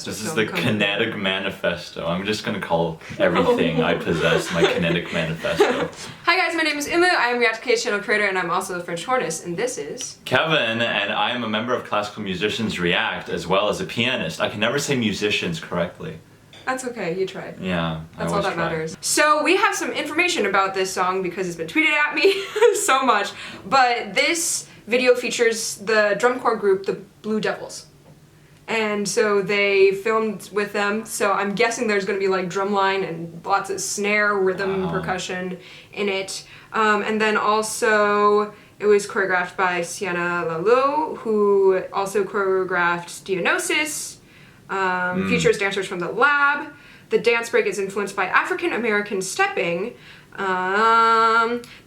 This is the Kinetic Manifesto. I'm just gonna call everything I possess my Kinetic Manifesto. Hi guys, my name is Imu. I am a React channel creator and I'm also a French hornist, and this is Kevin, and I am a member of Classical Musicians React as well as a pianist. I can never say musicians correctly. That's okay, you tried. Yeah, that's all that matters. So we have some information about this song because it's been tweeted at me so much, but this video features the drum corps group, the Blue Devils. And so they filmed with them, so I'm guessing there's going to be like drumline and lots of snare, rhythm, percussion in it. And then also it was choreographed by Sienna Lalo, who also choreographed Dionysus, features dancers from the lab. The dance break is influenced by African American stepping.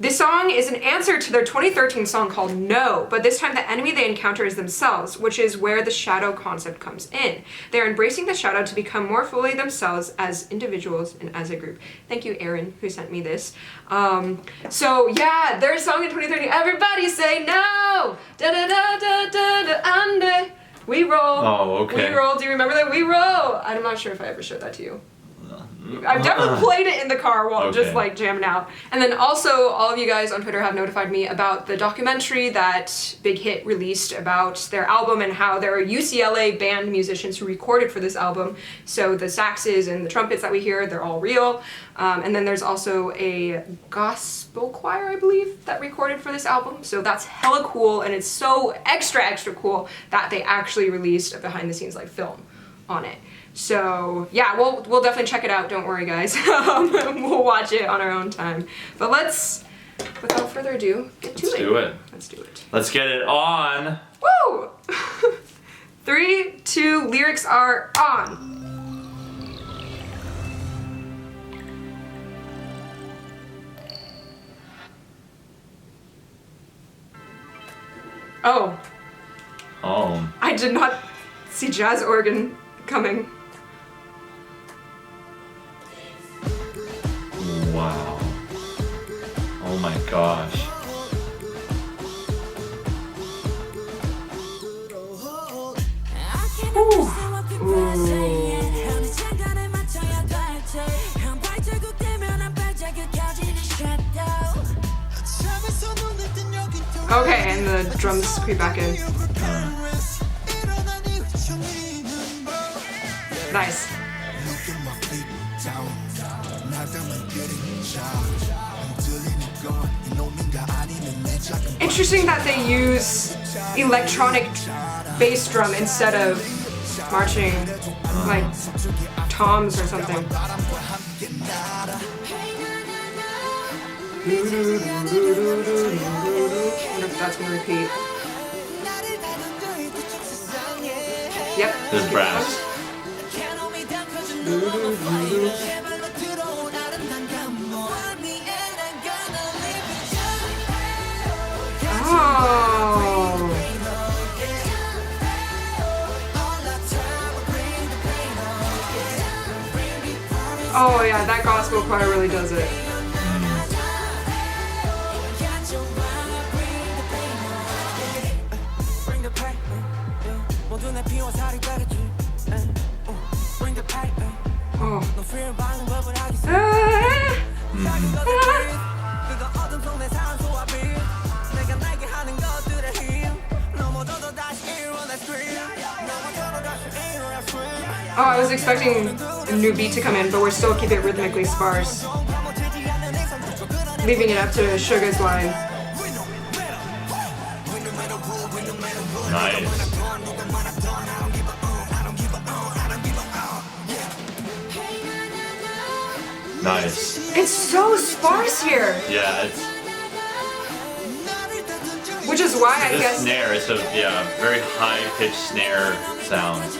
This song is an answer to their 2013 song called No, but this time the enemy they encounter is themselves, which is where the shadow concept comes in. They're embracing the shadow to become more fully themselves as individuals and as a group. Thank you, Aaron, who sent me this. So yeah, their song in 2013, everybody say no! Da da da da da da under. We roll. Oh, okay. We roll. Do you remember that? We roll. I'm not sure if I ever showed that to you. I've definitely played it in the car while just like jamming out. And then also all of you guys on Twitter have notified me about the documentary that Big Hit released about their album and how there are UCLA band musicians who recorded for this album. So the saxes and the trumpets that we hear, they're all real. And then there's also a gospel choir, I believe, that recorded for this album. So that's hella cool, and it's so extra cool that they actually released a behind the scenes like film on it. So yeah, we'll definitely check it out, don't worry guys. We'll watch it on our own time. But let's, without further ado, get to it. Let's do it. Let's do it. Let's get it on. Woo! 3, 2, lyrics are on. Oh. Oh. I did not see jazz organ coming. Wow. Oh my gosh. Ooh. Ooh. Okay, and the drums creep back in. Nice. Interesting that they use electronic bass drum instead of marching like toms or something. I wonder if that's gonna repeat. Yep. There's brass. Oh. Oh yeah, that gospel choir really does it. Oh, I was expecting a new beat to come in, but we're still keeping it rhythmically sparse. Leaving it up to Suga's line. Nice. Nice. It's so sparse here. Yeah, it's. Which is why I this guess. Snare, it's a very high-pitched snare sound.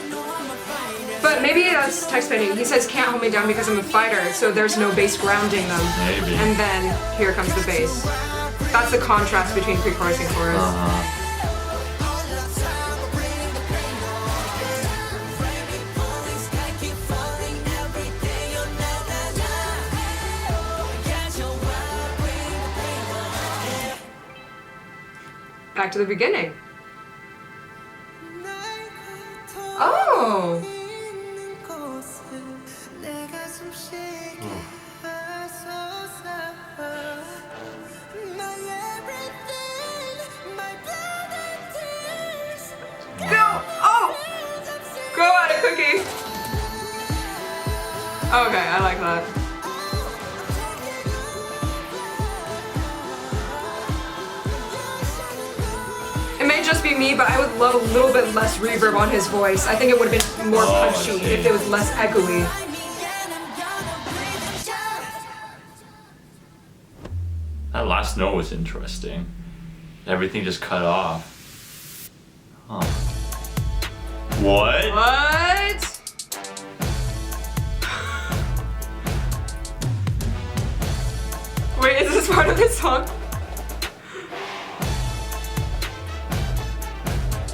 But maybe that's text bending. He says can't hold me down because I'm a fighter, so there's no bass grounding them. Maybe. And then here comes the bass. That's the contrast between pre-chorus and chorus. Back to the beginning. Oh! Cookie. Okay, I like that. It may just be me, but I would love a little bit less reverb on his voice. I think it would have been more punchy if it was less echoey. That last note was interesting. Everything just cut off. Huh. What? What? Wait, is this part of the song?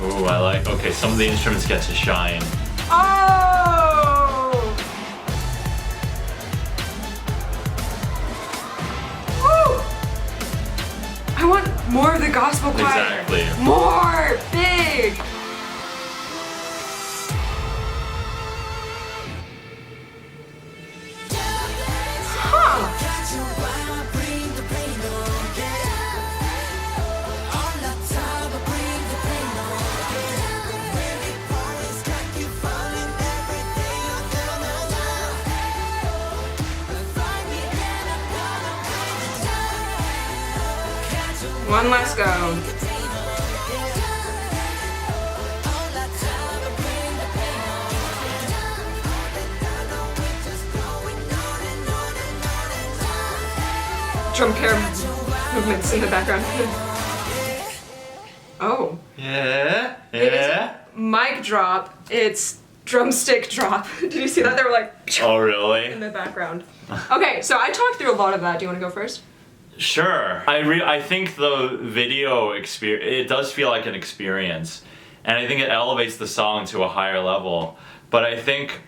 Ooh, I like. Okay, some of the instruments get to shine. Oh! Woo! I want more of the gospel choir. Exactly. More! Big! Huh. One last go. Drum pair movements in the background. Oh. Yeah. It is Yeah. mic drop. It's drumstick drop. Did you see that? They were like Oh, in really? the background. Okay, so I talked through a lot of that. Do you want to go first? Sure. I think the video experience, it does feel like an experience. And I think it elevates the song to a higher level. But I think,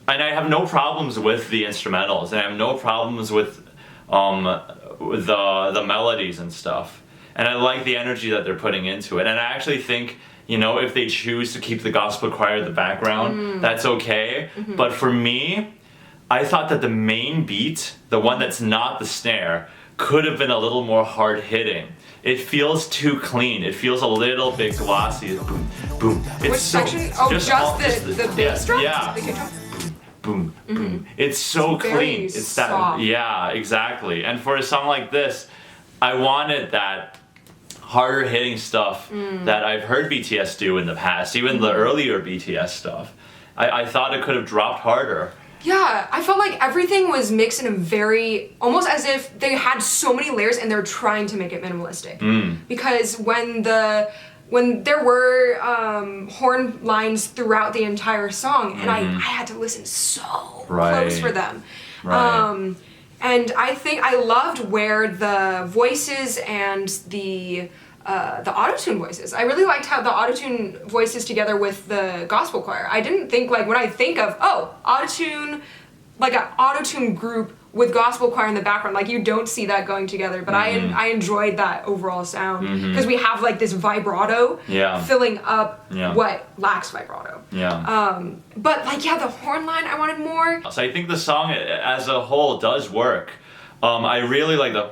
and I have no problems with the instrumentals, and I have no problems with the melodies and stuff. And I like the energy that they're putting into it. And I actually think, you know, if they choose to keep the gospel choir in the background, that's okay. But for me, I thought that the main beat, the one that's not the snare, could have been a little more hard hitting. It feels too clean. It feels a little bit glossy. Boom, boom. It's Which section? Oh, just the bass drum? Yeah. The kick drum? Boom, boom. It's so Very clean. It's that. soft. Yeah, exactly. And for a song like this, I wanted that harder hitting stuff that I've heard BTS do in the past, even the earlier BTS stuff. I thought it could have dropped harder. Yeah, I felt like everything was mixed in a very, almost as if they had so many layers and they're trying to make it minimalistic. Because when there were horn lines throughout the entire song, and I had to listen so close for them. Right. And I think I loved where the voices and the autotune voices. I really liked how the autotune voices together with the gospel choir. I didn't think, like, when I think of, oh, autotune, like an autotune group with gospel choir in the background, like, you don't see that going together, but I enjoyed that overall sound because we have, like, this vibrato filling up what lacks vibrato. But, like, yeah, the horn line, I wanted more. So I think the song as a whole does work. I really like the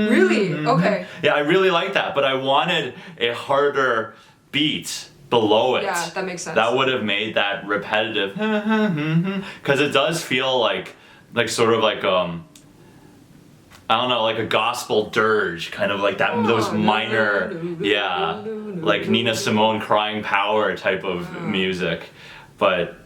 Really? Okay. Yeah, I really like that, but I wanted a harder beat below it. Yeah, that makes sense. That would have made that repetitive because it does feel like sort of like I don't know, like a gospel dirge, kind of like that, those minor, like Nina Simone crying power type of music. But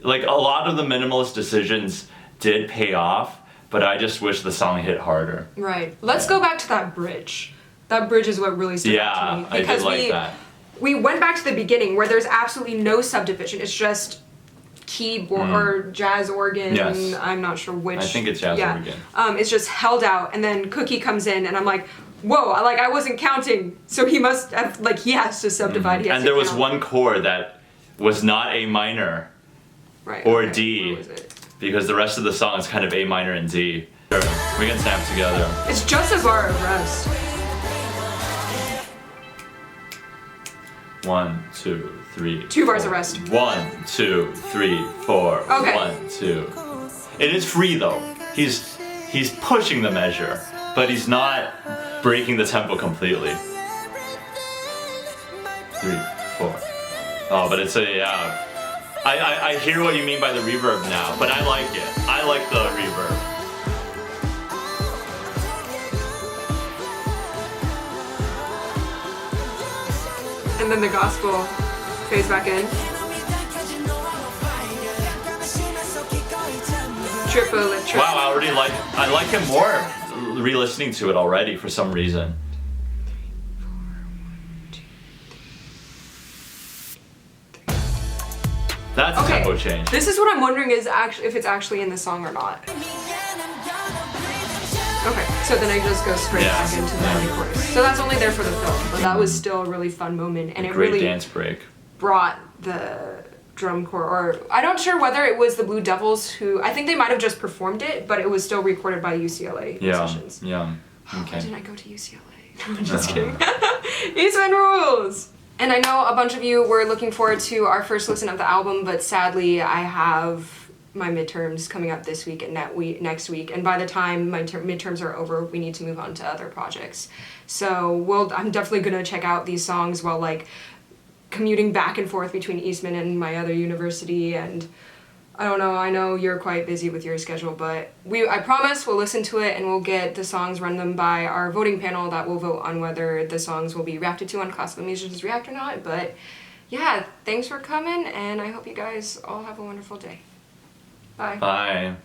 like a lot of the minimalist decisions did pay off, but I just wish the song hit harder. Right. Let's go back to that bridge. That bridge is what really stood out to me. Yeah, I did like that. We went back to the beginning where there's absolutely no subdivision. It's just keyboard or jazz organ. Yes. I'm not sure which. I think it's jazz organ. It's just held out, and then Cookie comes in, and I'm like, whoa! I wasn't counting, so he must have, like, he has to subdivide. He has And to there was count. one chord that was not A minor or D, What was it? because the rest of the song is kind of A minor and D. We can snap together. It's just a bar of rest. 1, 2, 3. 2 bars of rest. 1, 2, 3, 4. Okay. 1, 2. It is free though. He's pushing the measure, but he's not breaking the tempo completely. 3, 4. Oh, but it's a I hear what you mean by the reverb now, but I like it. I like the reverb. And then the gospel fades back in. Triple electric. Wow, I like it more re-listening to it already for some reason. That's a tempo change. This is what I'm wondering is actually if it's actually in the song or not. Okay, so then I just go straight back into the ending chorus. So that's only there for the film, but that was still a really fun moment, and it Great really dance break. brought the drum corps, or I'm not sure whether it was the Blue Devils who, I think they might have just performed it, but it was still recorded by UCLA musicians. Yeah. Why Okay. didn't I go to UCLA? I'm just kidding. Eastman rules! And I know a bunch of you were looking forward to our first listen of the album, but sadly I have my midterms coming up this week and next week, and by the time my midterms are over, we need to move on to other projects. So I'm definitely gonna check out these songs while like commuting back and forth between Eastman and my other university, and I don't know, I know you're quite busy with your schedule, but I promise we'll listen to it and we'll get the songs, run them by our voting panel that will vote on whether the songs will be reacted to on Classical Musicians React or not. But yeah, thanks for coming, and I hope you guys all have a wonderful day. Bye. Bye.